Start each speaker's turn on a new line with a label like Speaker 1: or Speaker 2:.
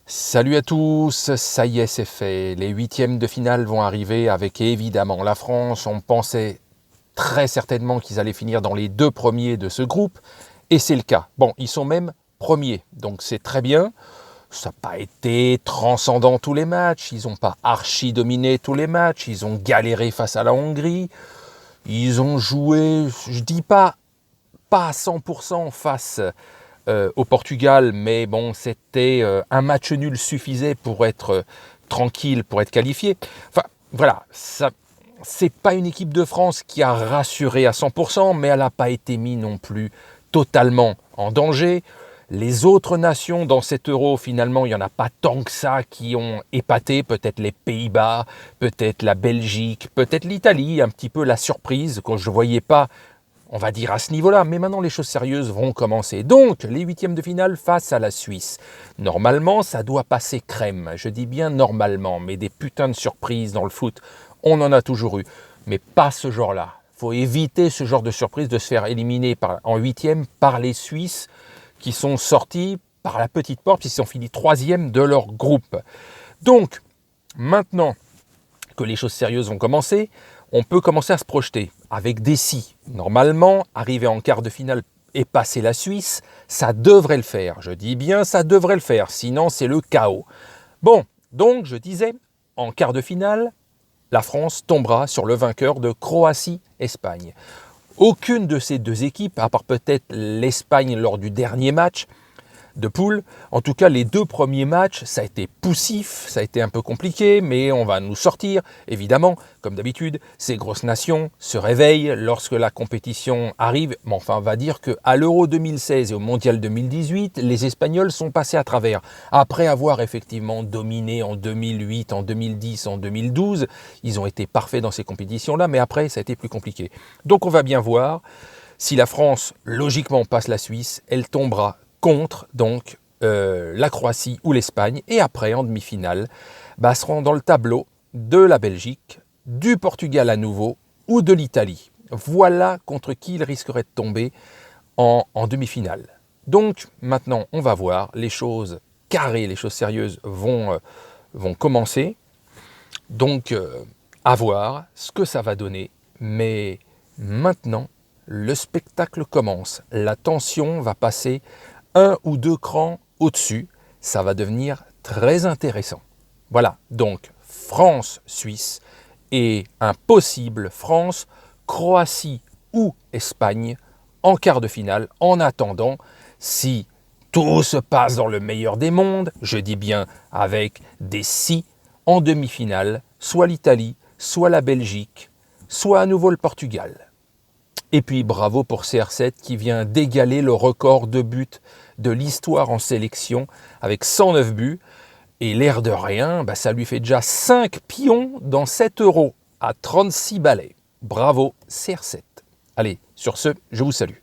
Speaker 1: Salut à tous, ça y est, c'est fait. Les huitièmes de finale vont arriver avec évidemment la France. On pensait très certainement qu'ils allaient finir dans les deux premiers de ce groupe, et c'est le cas. Bon, ils sont même premiers, donc c'est très bien. Ça n'a pas été transcendant tous les matchs, ils n'ont pas archi-dominé tous les matchs, ils ont galéré face à la Hongrie, ils ont joué, je dis pas à 100% face au Portugal, mais bon, c'était un match nul suffisait pour être tranquille, pour être qualifié. Enfin, voilà, ça, c'est pas une équipe de France qui a rassuré à 100%, mais elle n'a pas été mise non plus totalement en danger. Les autres nations dans cet euro, finalement, il n'y en a pas tant que ça qui ont épaté. Peut-être les Pays-Bas, peut-être la Belgique, peut-être l'Italie, un petit peu la surprise, que je ne voyais pas, on va dire, à ce niveau-là. Mais maintenant, les choses sérieuses vont commencer. Donc, les huitièmes de finale face à la Suisse. Normalement, ça doit passer crème. Je dis bien normalement, mais des putains de surprises dans le foot, on en a toujours eu. Mais pas ce genre-là. Il faut éviter ce genre de surprise de se faire éliminer en huitième par les Suisses qui sont sortis par la petite porte, puisqu'ils ont fini troisième de leur groupe. Donc, maintenant que les choses sérieuses vont commencer, on peut commencer à se projeter avec des si. Normalement, arriver en quart de finale et passer la Suisse, ça devrait le faire. Je dis bien ça devrait le faire, sinon c'est le chaos. Bon, donc je disais, en quart de finale, la France tombera sur le vainqueur de Croatie-Espagne. Aucune de ces deux équipes, à part peut-être l'Espagne lors du dernier match de poule, en tout cas les deux premiers matchs, ça a été poussif, ça a été un peu compliqué, mais on va nous sortir. Évidemment, comme d'habitude, ces grosses nations se réveillent lorsque la compétition arrive. Mais enfin, on va dire qu'à l'Euro 2016 et au Mondial 2018, les Espagnols sont passés à travers. Après avoir effectivement dominé en 2008, en 2010, en 2012, ils ont été parfaits dans ces compétitions-là, mais après, ça a été plus compliqué. Donc on va bien voir. Si la France, logiquement, passe la Suisse, elle tombera contre donc la Croatie ou l'Espagne. Et après, en demi-finale, seront dans le tableau de la Belgique, du Portugal à nouveau ou de l'Italie. Voilà contre qui il risquerait de tomber en demi-finale. Donc maintenant, on va voir, les choses carrées, les choses sérieuses vont commencer. Donc, à voir ce que ça va donner. Mais maintenant, le spectacle commence. La tension va passer un ou deux crans au-dessus. Ça va devenir très intéressant. Voilà, donc France-Suisse et un possible France-Croatie ou Espagne en quart de finale, en attendant, si tout se passe dans le meilleur des mondes, je dis bien avec des si, en demi-finale, soit l'Italie, soit la Belgique, soit à nouveau le Portugal. Et puis bravo pour CR7 qui vient d'égaler le record de buts de l'histoire en sélection avec 109 buts. Et l'air de rien, ça lui fait déjà 5 pions dans 7 euros à 36 balais. Bravo CR7. Allez, sur ce, je vous salue.